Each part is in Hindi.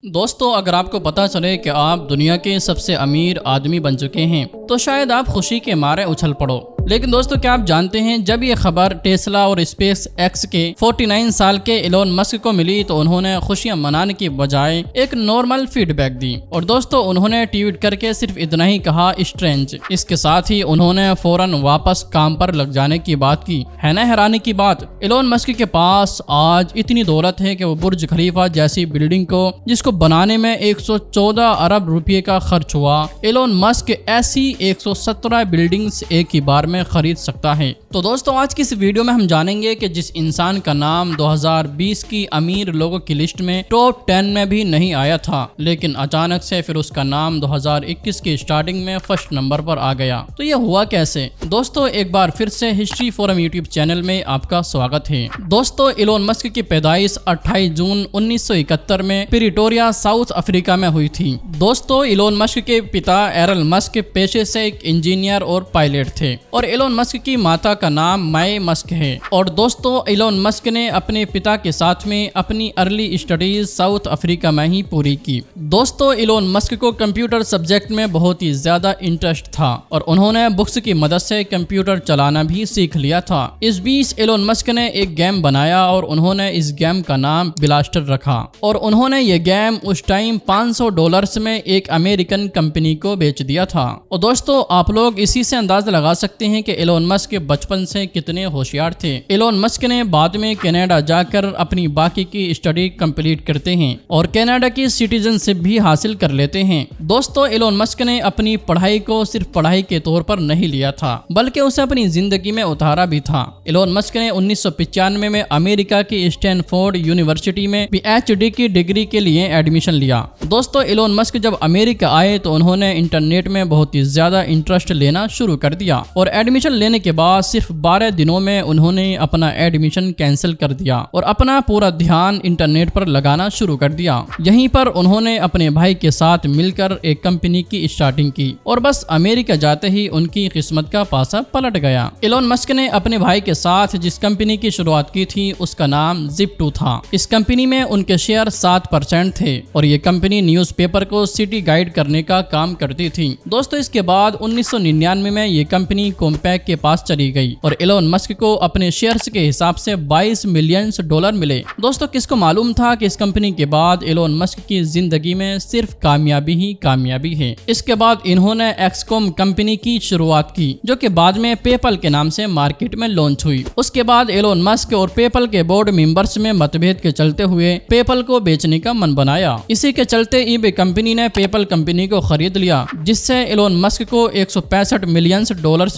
दोस्तों, अगर आपको पता चले कि आप दुनिया के सबसे अमीर आदमी बन चुके हैं तो शायद आप खुशी के मारे उछल पड़ो। लेकिन दोस्तों, क्या आप जानते हैं जब ये खबर टेस्ला और स्पेस एक्स के 49 साल के एलोन मस्क को मिली तो उन्होंने खुशियां मनाने की बजाय एक नॉर्मल फीडबैक दी। और दोस्तों, उन्होंने ट्वीट करके सिर्फ इतना ही कहा, स्ट्रेंज। इसके साथ ही उन्होंने फौरन वापस काम पर लग जाने की बात की। है ना हैरानी की बात, एलोन मस्क के पास आज इतनी दौलत है कि वो बुर्ज खलीफा जैसी बिल्डिंग को जिसको बनाने में 114 अरब रुपए का खर्च हुआ, एलोन मस्क ऐसी 117 बिल्डिंग्स एक ही बार में खरीद सकता है। तो दोस्तों, आज की इस वीडियो में हम जानेंगे कि जिस इंसान का नाम 2020 की अमीर लोगों की लिस्ट में टॉप 10 में भी नहीं आया था, लेकिन अचानक से फिर उसका नाम 2021 की स्टार्टिंग में फर्स्ट नंबर पर आ गया। तो ये हुआ कैसे? दोस्तों, एक बार फिर से हिस्ट्री फोरम यूट्यूब चैनल में आपका स्वागत है। दोस्तों, एलोन मस्क की पैदाइश 28 जून 1971 में प्रिटोरिया, साउथ अफ्रीका में हुई थी। दोस्तों, एलोन मस्क के पिता एरल मस्क पेशे से एक इंजीनियर और पायलट थे और एलोन मस्क की माता का नाम माय मस्क है। और दोस्तों, एलोन मस्क ने अपने पिता के साथ में अपनी अर्ली स्टडीज साउथ अफ्रीका में ही पूरी की। दोस्तों, एलोन मस्क को कंप्यूटर सब्जेक्ट में बहुत ही ज्यादा इंटरेस्ट था और उन्होंने बुक्स की मदद से कंप्यूटर चलाना भी सीख लिया था। इस बीच एलोन मस्क ने एक गेम बनाया और उन्होंने इस गेम का नाम ब्लास्टर रखा और उन्होंने ये गेम उस टाइम $500 में एक अमेरिकन कंपनी को बेच दिया था। और दोस्तों, आप लोग इसी से अंदाजा लगा सकते हैं कि एलोन मस्क बचपन से कितने होशियार थे। एलोन मस्क ने बाद में कनाडा जाकर अपनी बाकी की स्टडी कंप्लीट करते हैं और कनाडा की सिटीजनशिप भी हासिल कर लेते हैं। दोस्तों, एलोन मस्क ने अपनी पढ़ाई को सिर्फ पढ़ाई के तौर पर नहीं लिया था, बल्कि उसे अपनी जिंदगी में उतारा भी था। एलोन मस्क ने 1995 में अमेरिका की स्टैनफोर्ड यूनिवर्सिटी में PhD की डिग्री के लिए एडमिशन लिया। दोस्तों, एलोन मस्क जब अमेरिका आए तो उन्होंने इंटरनेट में बहुत ही ज्यादा इंटरेस्ट लेना शुरू कर दिया और एडमिशन लेने के बाद सिर्फ 12 दिनों में उन्होंने अपना एडमिशन कैंसिल कर दिया और अपना पूरा ध्यान इंटरनेट पर लगाना शुरू कर दिया। यहीं पर उन्होंने अपने भाई के साथ मिलकर एक कंपनी की स्टार्टिंग की और बस अमेरिका जाते ही उनकी किस्मत का पासा पलट गया। एलोन मस्क ने अपने भाई के साथ जिस कंपनी की शुरुआत की थी उसका नाम Zip2 था। इस कंपनी में उनके शेयर 7% थे और ये कंपनी न्यूज़पेपर को सिटी गाइड करने का काम करती थी। दोस्तों, इसके बाद 1999 में ये कंपनी कॉम्पैक के पास चली गई और एलोन मस्क को अपने शेयर्स के हिसाब से $22 मिलियन मिले। दोस्तों, किसको मालूम था कि इस कंपनी के बाद एलोन मस्क की जिंदगी में सिर्फ कामयाबी ही कामयाबी है। इसके बाद इन्होंने एक्सकॉम कंपनी की शुरुआत की जो कि बाद में पेपल के नाम से मार्केट में लॉन्च हुई। उसके बाद एलोन मस्क और पेपल के बोर्ड मेंबर्स में मतभेद के चलते हुए पेपल को बेचने का मन बनाया। इसी के चलते ईबे कंपनी ने पेपल कंपनी को खरीद लिया, जिससे एलोन मस्क को $165 मिलियन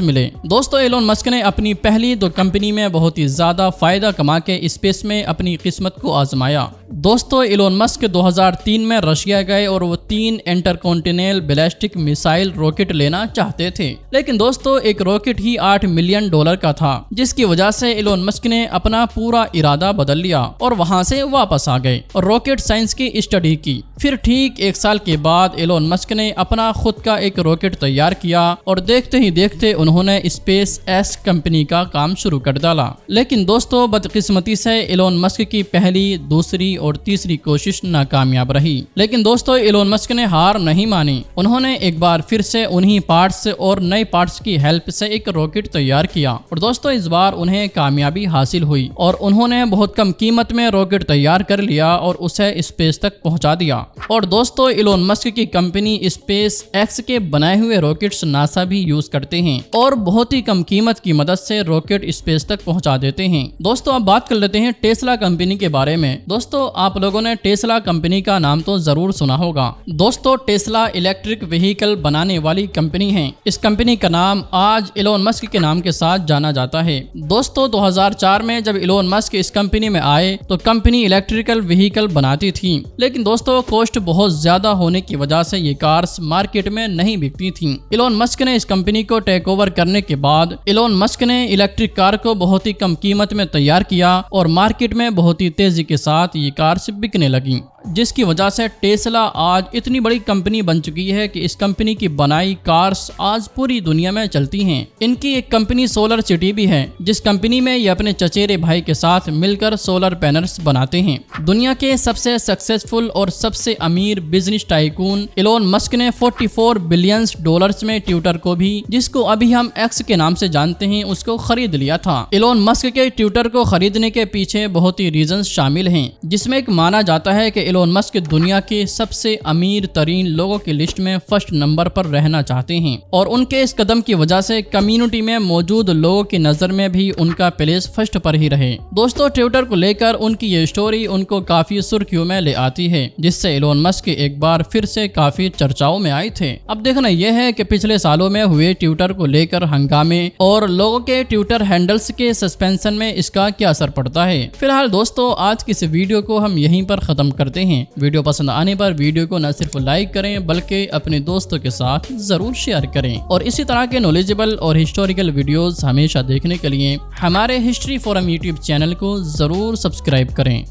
मिले। दोस्तों, एलोन मस्क ने अपनी पहली 2 कंपनी में बहुत ही ज्यादा फायदा कमा के स्पेस में अपनी किस्मत को आजमाया। दोस्तों, एलोन मस्क 2003 में रशिया गए और वो 3 इंटरकॉन्टिनेंटल बैलिस्टिक मिसाइल रॉकेट लेना चाहते थे, लेकिन दोस्तों एक रॉकेट ही $8 मिलियन का था, जिसकी वजह से एलोन मस्क ने अपना पूरा इरादा बदल लिया और वहां से वापस आ गए और रॉकेट साइंस की स्टडी की। फिर ठीक 1 साल के बाद एलोन मस्क ने अपना खुद का एक रॉकेट तैयार किया और देखते ही देखते उन्होंने स्पेस एक्स कंपनी का काम शुरू कर डाला। लेकिन दोस्तों, बदकिस्मती से एलोन मस्क की पहली, दूसरी और तीसरी कोशिश नाकामयाब रही। लेकिन दोस्तों, एलोन मस्क ने हार नहीं मानी। उन्होंने एक बार फिर से उन्हीं पार्ट्स और नए पार्ट्स की हेल्प से एक रॉकेट तैयार किया और दोस्तों इस बार उन्हें कामयाबी हासिल हुई और उन्होंने बहुत कम कीमत में रॉकेट तैयार कर लिया और उसे स्पेस तक पहुंचा दिया। और दोस्तों, एलोन मस्क की कंपनी स्पेस एक्स के बनाए हुए रॉकेट्स नासा भी यूज करते हैं और बहुत ही कम कीमत की मदद से रॉकेट स्पेस तक पहुंचा देते हैं। दोस्तों, अब बात कर लेते हैं टेस्ला कंपनी के बारे में। दोस्तों, आप लोगों ने टेस्ला कंपनी का नाम तो जरूर सुना होगा। दोस्तों, टेस्ला इलेक्ट्रिक व्हीकल बनाने वाली कंपनी है। इस कंपनी का नाम आज एलोन मस्क के नाम के साथ जाना जाता है। दोस्तों, 2004 में जब एलोन मस्क इस कंपनी में आए तो कंपनी इलेक्ट्रिकल व्हीकल बनाती थी, लेकिन दोस्तों कॉस्ट बहुत ज्यादा होने की वजह से ये कार्स मार्केट में नहीं बिकती थी। एलोन मस्क ने इस कंपनी को टेक ओवर करने के बाद एलोन मस्क ने इलेक्ट्रिक कार को बहुत ही कम कीमत में तैयार किया और मार्केट में बहुत ही तेजी के साथ ये कार्स बिकने लगी। जिसकी वजह से टेस्ला आज इतनी बड़ी कंपनी बन चुकी है कि इस कंपनी की बनाई कार्स आज पूरी दुनिया में चलती हैं। इनकी एक कंपनी सोलर सिटी भी है, जिस कंपनी में ये अपने चचेरे भाई के साथ मिलकर सोलर पैनल्स बनाते हैं। दुनिया के सबसे सक्सेसफुल और सबसे अमीर बिजनेस टाइकून इलोन मस्क ने $44 बिलियन में ट्विटर को भी, जिसको अभी हम एक्स के नाम से जानते हैं, उसको खरीद लिया था। इलोन मस्क के ट्विटर को खरीदने के पीछे बहुत ही रीजंस शामिल हैं, जिसमें एक माना जाता है कि इलोन मस्क दुनिया के सबसे अमीर तरीन लोगों की लिस्ट में फर्स्ट नंबर पर रहना चाहते हैं और उनके इस कदम की वजह से कम्युनिटी में मौजूद लोगों की नजर में भी उनका प्लेस फर्स्ट पर ही रहे। दोस्तों, ट्विटर को लेकर उनकी ये स्टोरी उनको काफी सुर्खियों में ले आती है, जिससे इलोन मस्क एक बार फिर से काफी चर्चाओं में आए थे। अब देखना यह है कि पिछले सालों में हुए ट्विटर को लेकर हंगामे और लोगों के ट्विटर हैंडल्स के सस्पेंशन में इसका क्या असर पड़ता है। फिलहाल दोस्तों, आज की इस वीडियो को हम यहीं पर खत्म करते हैं। वीडियो पसंद आने पर वीडियो को न सिर्फ लाइक करें बल्कि अपने दोस्तों के साथ जरूर शेयर करें और इसी तरह के नॉलेजेबल और हिस्टोरिकल वीडियोस हमेशा देखने के लिए हमारे हिस्ट्री फोरम यूट्यूब चैनल को जरूर सब्सक्राइब करें।